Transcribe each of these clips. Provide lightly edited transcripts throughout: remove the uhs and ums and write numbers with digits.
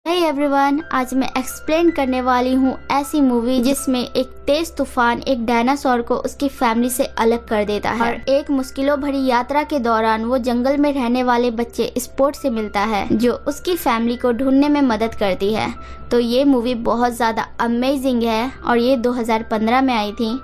Hey everyone, आज मैं explain करने वाली हूँ ऐसी मूवी जिसमें एक तेज तूफान एक डायनासोर को उसकी फैमिली से अलग कर देता है और एक मुश्किलों भरी यात्रा के दौरान वो जंगल में रहने वाले बच्चे स्पोर्ट से मिलता है जो उसकी फैमिली को ढूंढने में मदद करती है। तो ये मूवी बहुत ज़्यादा अमेजिंग है और ये 2015 में आई थी।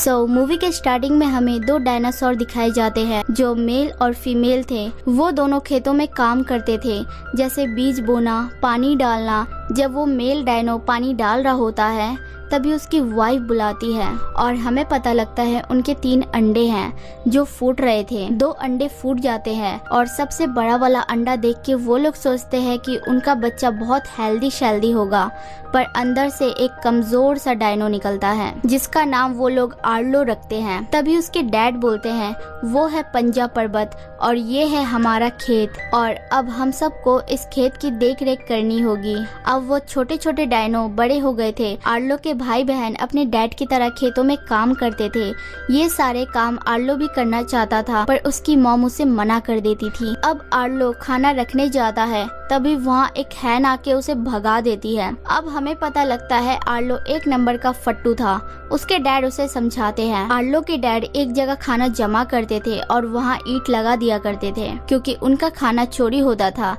मूवी के स्टार्टिंग में हमें दो डायनासोर दिखाए जाते हैं जो मेल और फीमेल थे। वो दोनों खेतों में काम करते थे, जैसे बीज बोना, पानी डालना। जब वो मेल डायनो पानी डाल रहा होता है तभी उसकी वाइफ बुलाती है और हमें पता लगता है उनके 3 अंडे हैं जो फूट रहे थे। 2 अंडे फूट जाते हैं और सबसे बड़ा वाला अंडा देख के वो लोग सोचते हैं कि उनका बच्चा बहुत हेल्दी होगा, पर अंदर से एक कमजोर सा डायनो निकलता है जिसका नाम वो लोग आर्लो रखते हैं। तभी उसके डैड बोलते हैं वो है पंजा पर्वत और ये है हमारा खेत और अब हम सबको इस खेत की देख रेख करनी होगी। अब वो छोटे छोटे डायनो बड़े हो गए थे। आर्लो के भाई बहन अपने डैड की तरह खेतों में काम करते थे। ये सारे काम आर्लो भी करना चाहता था पर उसकी मॉम उसे मना कर देती थी। अब आर्लो खाना रखने जाता है तभी वहाँ एक हैन आके उसे भगा देती है। अब हमें पता लगता है आर्लो 1 नंबर का फट्टू था। उसके डैड उसे समझाते हैं। आर्लो के डैड एक जगह खाना जमा करते थे और वहाँ ईंट लगा दिया करते थे क्योंकि उनका खाना चोरी होता था।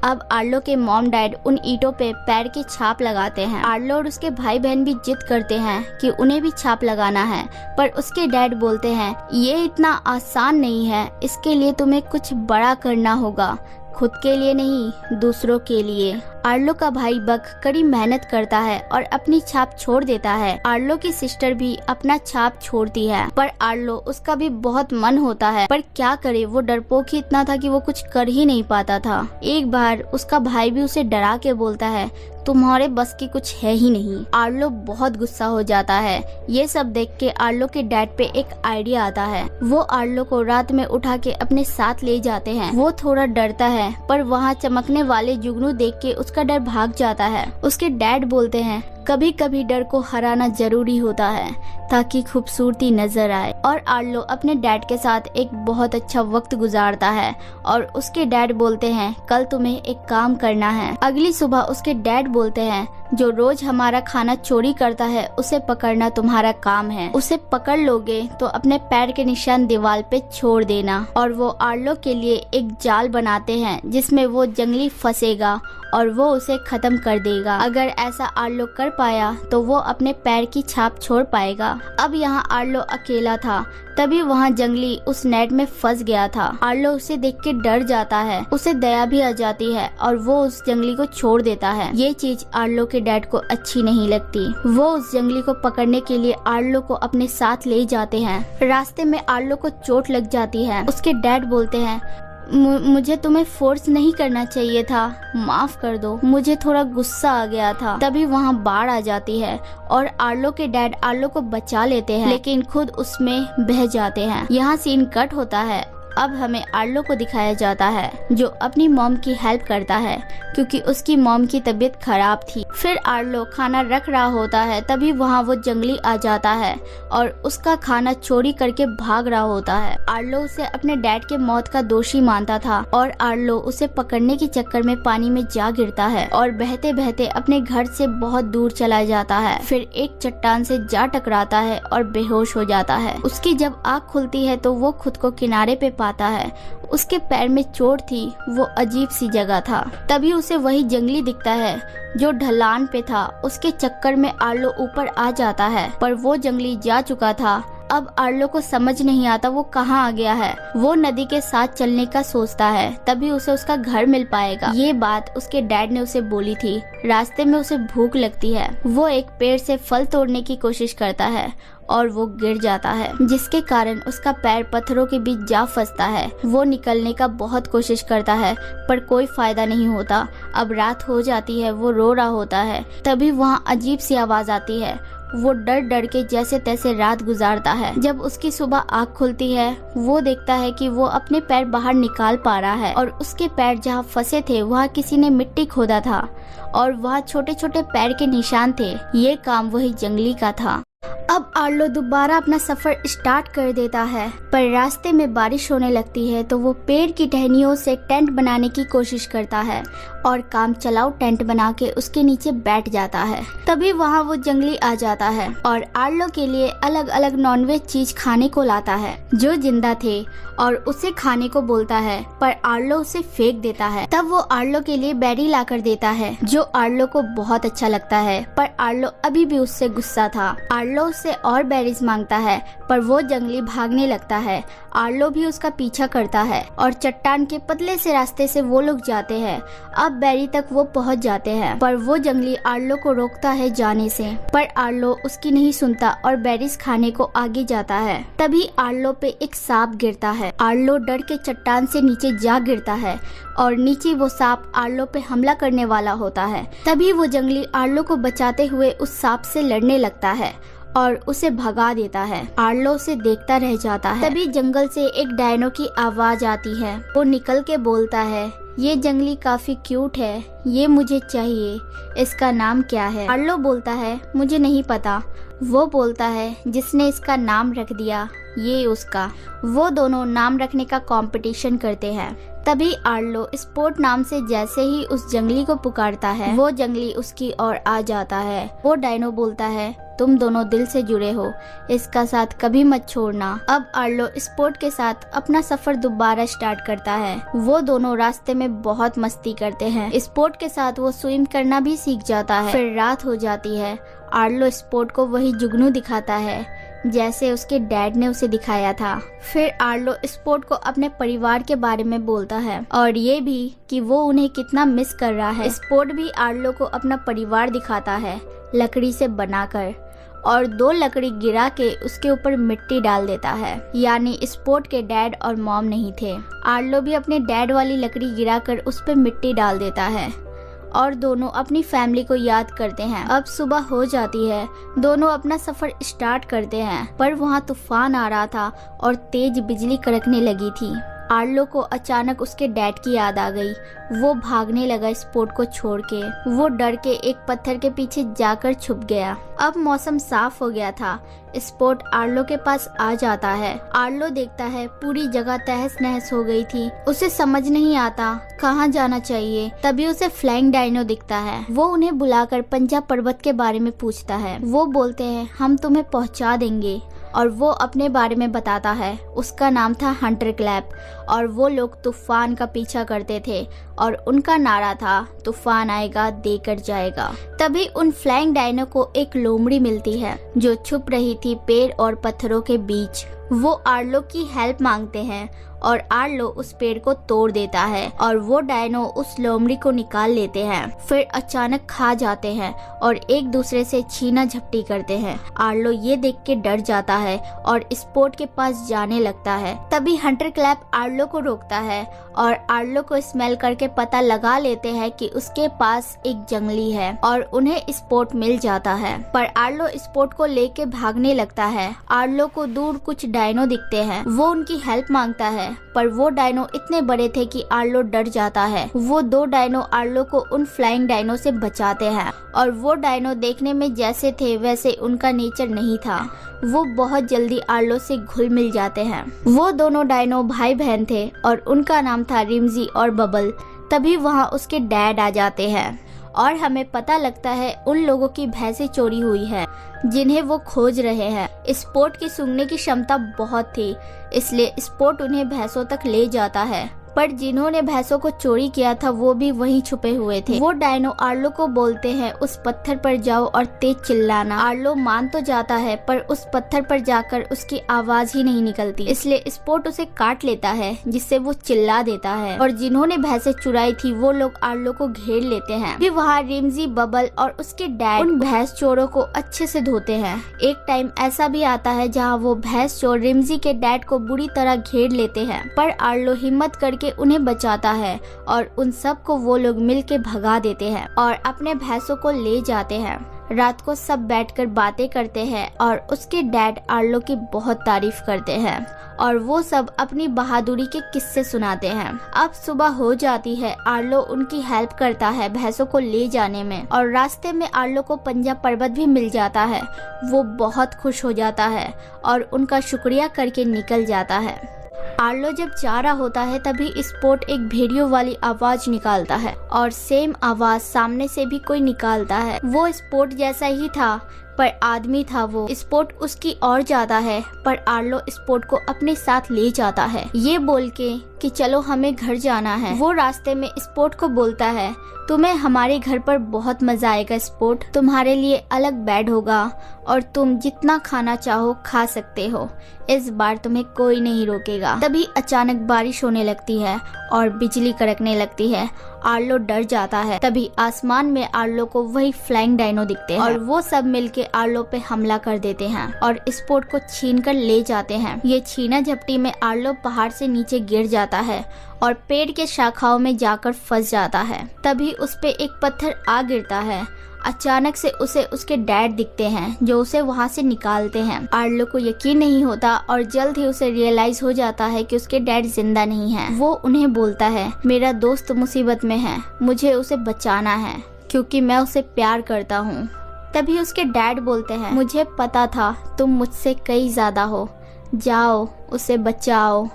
अब आर्लो के मॉम डैड उन ईंटों पे पैर के छाप लगाते हैं। आर्लो और उसके भाई बहन भी जिद करते हैं कि उन्हें भी छाप लगाना है, पर उसके डैड बोलते हैं ये इतना आसान नहीं है, इसके लिए तुम्हें कुछ बड़ा करना होगा, खुद के लिए नहीं दूसरों के लिए। आर्लो का भाई बक कड़ी मेहनत करता है और अपनी छाप छोड़ देता है। आर्लो की सिस्टर भी अपना छाप छोड़ती है पर आर्लो उसका भी बहुत मन होता है, पर क्या करे, वो डरपोक ही इतना था कि वो कुछ कर ही नहीं पाता था। एक बार उसका भाई भी उसे डरा के बोलता है तुम्हारे बस की कुछ है ही नहीं। आर्लो बहुत गुस्सा हो जाता है। ये सब देख के आर्लो के डैड पे एक आइडिया आता है। वो आर्लो को रात में उठा के अपने साथ ले जाते हैं। वो थोड़ा डरता है पर वहाँ चमकने वाले जुगनू देख के उसका डर भाग जाता है। उसके डैड बोलते हैं कभी कभी डर को हराना जरूरी होता है ताकि खूबसूरती नजर आए। और आर्लो अपने डैड के साथ एक बहुत अच्छा वक्त गुजारता है और उसके डैड बोलते हैं कल तुम्हें एक काम करना है। अगली सुबह उसके डैड बोलते हैं जो रोज हमारा खाना चोरी करता है उसे पकड़ना तुम्हारा काम है। उसे पकड़ लोगे तो अपने पैर के निशान दीवार पे छोड़ देना। और वो आर्लो के लिए एक जाल बनाते हैं जिसमें वो जंगली फंसेगा और वो उसे खत्म कर देगा। अगर ऐसा आर्लो कर पाया तो वो अपने पैर की छाप छोड़ पाएगा। अब यहाँ आर्लो अकेला था, तभी वहाँ जंगली उस नेट में फंस गया था। आर्लो उसे देख के डर जाता है, उसे दया भी आ जाती है और वो उस जंगली को छोड़ देता है। ये चीज आर्लो के डैड को अच्छी नहीं लगती। वो उस जंगली को पकड़ने के लिए आर्लो को अपने साथ ले जाते हैं। रास्ते में आर्लो को चोट लग जाती है। उसके डैड बोलते हैं मुझे तुम्हें फोर्स नहीं करना चाहिए था, माफ कर दो, मुझे थोड़ा गुस्सा आ गया था। तभी वहाँ बाढ़ आ जाती है और आर्लो के डैड आर्लो को बचा लेते हैं लेकिन खुद उसमें बह जाते हैं। यहाँ सीन कट होता है। अब हमें आर्लो को दिखाया जाता है जो अपनी मॉम की हेल्प करता है क्योंकि उसकी मॉम की तबीयत खराब थी। फिर आर्लो खाना रख रहा होता है तभी वहाँ वो जंगली आ जाता है और उसका खाना चोरी करके भाग रहा होता है। आर्लो उसे अपने डैड के मौत का दोषी मानता था और आर्लो उसे पकड़ने के चक्कर में पानी में जा गिरता है और बहते बहते अपने घर से बहुत दूर चला जाता है। फिर एक चट्टान से जा टकराता है और बेहोश हो जाता है। उसकी जब आँख खुलती है तो वो खुद को किनारे पे पाता है। उसके पैर में चोट थी, वो अजीब सी जगह था। तभी उसे वही जंगली दिखता है जो ढलान पे था। उसके चक्कर में आर्लो ऊपर आ जाता है पर वो जंगली जा चुका था। अब आर्लो को समझ नहीं आता वो कहाँ आ गया है। वो नदी के साथ चलने का सोचता है, तभी उसे उसका घर मिल पाएगा। ये बात उसके डैड ने उसे बोली थी। रास्ते में उसे भूख लगती है। वो एक पेड़ से फल तोड़ने की कोशिश करता है और वो गिर जाता है जिसके कारण उसका पैर पत्थरों के बीच जा फंसता है। वो निकलने का बहुत कोशिश करता है पर कोई फायदा नहीं होता। अब रात हो जाती है, वो रो रहा होता है। तभी वहाँ अजीब सी आवाज आती है। वो डर डर के जैसे तैसे रात गुजारता है। जब उसकी सुबह आँख खुलती है वो देखता है कि वो अपने पैर बाहर निकाल पा रहा है और उसके पैर जहाँ फंसे थे वहाँ किसी ने मिट्टी खोदा था और वहाँ छोटे छोटे पैर के निशान थे। ये काम वही जंगली का था। अब आर्लो दोबारा अपना सफर स्टार्ट कर देता है, पर रास्ते में बारिश होने लगती है तो वो पेड़ की टहनियों से टेंट बनाने की कोशिश करता है और काम चलाओ टेंट बना के उसके नीचे बैठ जाता है। तभी वहाँ वो जंगली आ जाता है और आर्लो के लिए अलग अलग नॉनवेज चीज खाने को लाता है जो जिंदा थे और उसे खाने को बोलता है, पर आर्लो उसे फेंक देता है। तब वो आर्लो के लिए बेरी लाकर देता है जो आर्लो को बहुत अच्छा लगता है, पर आर्लो अभी भी उससे गुस्सा था। आर्लो उससे और बेरीज मांगता है पर वो जंगली भागने लगता है। आर्लो भी उसका पीछा करता है और चट्टान के पतले से रास्ते से वो लोग जाते हैं। अब बेरी तक वो पहुंच जाते हैं, पर वो जंगली आर्लो को रोकता है जाने से, पर आर्लो उसकी नहीं सुनता और बेरीज खाने को आगे जाता है। तभी आर्लो पे एक सांप गिरता है। आर्लो डर के चट्टान से नीचे जा गिरता है और नीचे वो सांप आर्लो पे हमला करने वाला होता है। तभी वो जंगली आर्लो को बचाते हुए उस सांप से लड़ने लगता है और उसे भगा देता है। आर्लो उसे देखता रह जाता है। तभी जंगल से एक डायनो की आवाज आती है। वो निकल के बोलता है, ये जंगली काफी क्यूट है, ये मुझे चाहिए, इसका नाम क्या है? आर्लो बोलता है, मुझे नहीं पता। वो बोलता है, जिसने इसका नाम रख दिया ये उसका। वो दोनों नाम रखने का कंपटीशन करते हैं। तभी आर्लो स्पोर्ट नाम से जैसे ही उस जंगली को पुकारता है, वो जंगली उसकी ओर आ जाता है। वो डायनो बोलता है, तुम दोनों दिल से जुड़े हो, इसका साथ कभी मत छोड़ना। अब आर्लो स्पोर्ट के साथ अपना सफर दोबारा स्टार्ट करता है। वो दोनों रास्ते में बहुत मस्ती करते हैं। स्पोर्ट के साथ वो स्विम करना भी सीख जाता है। फिर रात हो जाती है। आर्लो स्पोर्ट को वही जुगनू दिखाता है जैसे उसके डैड ने उसे दिखाया था। फिर आर्लो स्पोर्ट को अपने परिवार के बारे में बोलता है और ये भी कि वो उन्हें कितना मिस कर रहा है। स्पोर्ट भी आर्लो को अपना परिवार दिखाता है लकड़ी से बनाकर, और 2 लकड़ी गिरा के उसके ऊपर मिट्टी डाल देता है। यानी स्पोर्ट के डैड और मॉम नहीं थे। आर्लो भी अपने डैड वाली लकड़ी गिराकर उस पर मिट्टी डाल देता है और दोनों अपनी फैमिली को याद करते हैं। अब सुबह हो जाती है। दोनों अपना सफर स्टार्ट करते हैं, पर वहाँ तूफान आ रहा था और तेज बिजली कड़कने लगी थी। आर्लो को अचानक उसके डैड की याद आ गई। वो भागने लगा स्पोर्ट को छोड़ के। वो डर के एक पत्थर के पीछे जाकर छुप गया। अब मौसम साफ हो गया था। स्पोर्ट आर्लो के पास आ जाता है। आर्लो देखता है पूरी जगह तहस नहस हो गई थी। उसे समझ नहीं आता कहाँ जाना चाहिए। तभी उसे फ्लाइंग डायनो दिखता है। वो उन्हें बुलाकर पंजाब पर्वत के बारे में पूछता है। वो बोलते हैं, हम तुम्हें पहुँचा देंगे, और वो अपने बारे में बताता है। उसका नाम था हंटर क्लैप और वो लोग तूफान का पीछा करते थे और उनका नारा था, तूफान आएगा देकर जाएगा। तभी उन फ्लाइंग डायनो को एक लोमड़ी मिलती है जो छुप रही थी पेड़ और पत्थरों के बीच। वो आर्लो की हेल्प मांगते हैं और आर्लो उस पेड़ को तोड़ देता है और वो डायनो उस लोमड़ी को निकाल लेते हैं। फिर अचानक खा जाते हैं और एक दूसरे से छीना झपटी करते हैं। आर्लो ये देख के डर जाता है और स्पोर्ट के पास जाने लगता है। तभी हंटर क्लैप आर्लो को रोकता है और आर्लो को स्मेल करके पता लगा लेते हैं कि उसके पास एक जंगली है और उन्हें स्पोर्ट मिल जाता है। पर आर्लो स्पोर्ट को लेके भागने लगता है। आर्लो को दूर कुछ डायनो दिखते हैं। वो उनकी हेल्प मांगता है, पर वो डायनो इतने बड़े थे कि आर्लो डर जाता है। वो 2 डायनो आर्लो को उन फ्लाइंग डायनो से बचाते हैं और वो डायनो देखने में जैसे थे वैसे उनका नेचर नहीं था। वो बहुत जल्दी आर्लो से घुल मिल जाते हैं। वो दोनों डायनो भाई बहन थे और उनका नाम था रिमजी और बबल। तभी वहाँ उसके डैड आ जाते हैं और हमें पता लगता है उन लोगों की भैंसें चोरी हुई है जिन्हें वो खोज रहे हैं। स्पोर्ट की सूंघने की क्षमता बहुत थी, इसलिए स्पोर्ट उन्हें भैंसों तक ले जाता है। पर जिन्होंने भैंसों को चोरी किया था वो भी वहीं छुपे हुए थे। वो डायनो आर्लो को बोलते हैं, उस पत्थर पर जाओ और तेज चिल्लाना। आर्लो मान तो जाता है, पर उस पत्थर पर जाकर उसकी आवाज ही नहीं निकलती, इसलिए स्पोर्ट उसे काट लेता है, जिससे वो चिल्ला देता है और जिन्होंने भैंसें चुराई थी वो लोग आर्लो को घेर लेते हैं। फिर वहाँ रिमजी, बबल और उसके डैड उन भैंस चोरों को अच्छे से धोते हैं। एक टाइम ऐसा भी आता है जहाँ वो भैंस चोर रिमजी के डैड को बुरी तरह घेर लेते हैं, पर आर्लो हिम्मत करके उन्हें बचाता है और उन सब को वो लोग मिलके भगा देते हैं और अपने भैंसों को ले जाते हैं। रात को सब बैठकर बातें करते हैं और उसके डैड आर्लो की बहुत तारीफ करते हैं और वो सब अपनी बहादुरी के किस्से सुनाते हैं। अब सुबह हो जाती है। आर्लो उनकी हेल्प करता है भैंसों को ले जाने में और रास्ते में आर्लो को पंजाब पर्वत भी मिल जाता है। वो बहुत खुश हो जाता है और उनका शुक्रिया करके निकल जाता है। आर्लो जब जा रहा होता है तभी स्पोर्ट एक भेड़ियों वाली आवाज निकालता है और सेम आवाज सामने से भी कोई निकालता है। वो स्पोर्ट जैसा ही था पर आदमी था वो। स्पोर्ट उसकी ओर जाता है पर आर्लो स्पोर्ट को अपने साथ ले जाता है ये बोल के कि चलो हमें घर जाना है। वो रास्ते में स्पोर्ट को बोलता है तुम्हें हमारे घर पर बहुत मजा आएगा स्पोर्ट, तुम्हारे लिए अलग बेड होगा और तुम जितना खाना चाहो खा सकते हो, इस बार तुम्हें कोई नहीं रोकेगा। तभी अचानक बारिश होने लगती है और बिजली कड़कने लगती है। आर्लो डर जाता है। तभी आसमान में आर्लो को वही फ्लाइंग डायनो दिखते हैं और वो सब मिलके आर्लो पे हमला कर देते हैं और स्पोर्ट को छीन कर ले जाते हैं। ये छीना झपटी में आर्लो पहाड़ से नीचे गिर जाता है और पेड़ के शाखाओं में जाकर फंस जाता है। तभी उस पे एक पत्थर आ गिरता है। अचानक से उसे उसके डैड दिखते हैं जो उसे वहाँ से निकालते हैं। आर्लो को यकीन नहीं होता और जल्द ही उसे रियलाइज हो जाता है कि उसके डैड जिंदा नहीं है। वो उन्हें बोलता है मेरा दोस्त मुसीबत में है, मुझे उसे बचाना है क्योंकि मैं उसे प्यार करता हूँ। तभी उसके डैड बोलते हैं मुझे पता था तुम मुझसे कई ज्यादा हो, जाओ उसे बचाओ।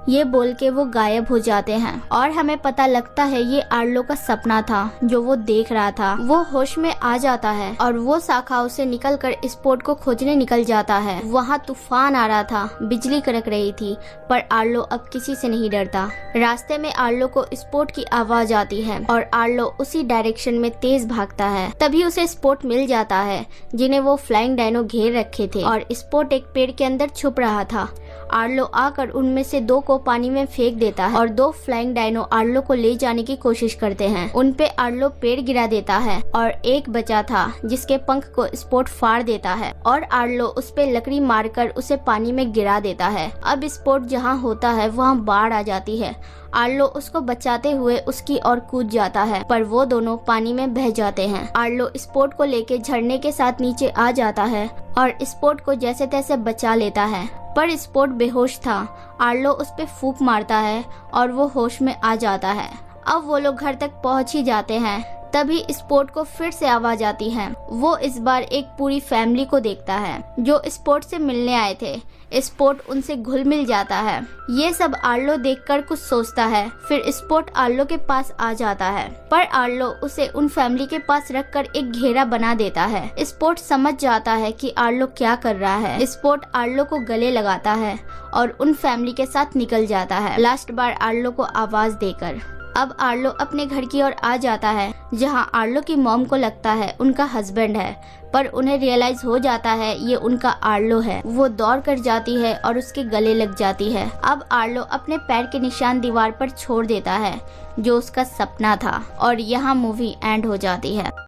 ये बोल के वो गायब हो जाते हैं और हमें पता लगता है ये आर्लो का सपना था जो वो देख रहा था। वो होश में आ जाता है और वो शाखाओं से निकलकर स्पोर्ट को खोजने निकल जाता है। वहाँ तूफान आ रहा था, बिजली कड़क रही थी पर आर्लो अब किसी से नहीं डरता। रास्ते में आर्लो को स्पोर्ट की आवाज आती है और आर्लो उसी डायरेक्शन में तेज भागता है। तभी उसे स्पोर्ट मिल जाता है जिन्हें वो फ्लाइंग डायनो घेर रखे थे और स्पोर्ट एक पेड़ के अंदर छुप रहा था। आर्लो आकर उनमें से 2 को पानी में फेंक देता है और 2 फ्लाइंग डायनो आर्लो को ले जाने की कोशिश करते हैं। उन पे आर्लो पेड़ गिरा देता है और एक बचा था जिसके पंख को स्पोर्ट फाड़ देता है और आर्लो उस पे लकड़ी मारकर उसे पानी में गिरा देता है। अब स्पोर्ट जहाँ होता है वहाँ बाढ़ आ जाती है। आर्लो उसको बचाते हुए उसकी ओर कूद जाता है पर वो दोनों पानी में बह जाते हैं। आर्लो स्पोर्ट को लेके झरने के साथ नीचे आ जाता है और स्पोर्ट को जैसे तैसे बचा लेता है पर स्पोर्ट बेहोश था। आर्लो उस पे फूंक मारता है और वो होश में आ जाता है। अब वो लोग घर तक पहुंच ही जाते हैं। तभी स्पोर्ट को फिर से आवाज आती है। वो इस बार एक पूरी फैमिली को देखता है जो स्पोर्ट से मिलने आए थे। स्पोर्ट उनसे घुल मिल जाता है। ये सब आर्लो देखकर कुछ सोचता है। फिर स्पोर्ट आर्लो के पास आ जाता है पर आर्लो उसे उन फैमिली के पास रखकर एक घेरा बना देता है। स्पोर्ट समझ जाता है कि आर्लो क्या कर रहा है। स्पोर्ट आर्लो को गले लगाता है और उन फैमिली के साथ निकल जाता है लास्ट बार आर्लो को आवाज देकर। अब आर्लो अपने घर की ओर आ जाता है जहां आर्लो की मॉम को लगता है उनका हस्बैंड है पर उन्हें रियलाइज हो जाता है ये उनका आर्लो है। वो दौड़ कर जाती है और उसके गले लग जाती है। अब आर्लो अपने पैर के निशान दीवार पर छोड़ देता है जो उसका सपना था और यहाँ मूवी एंड हो जाती है।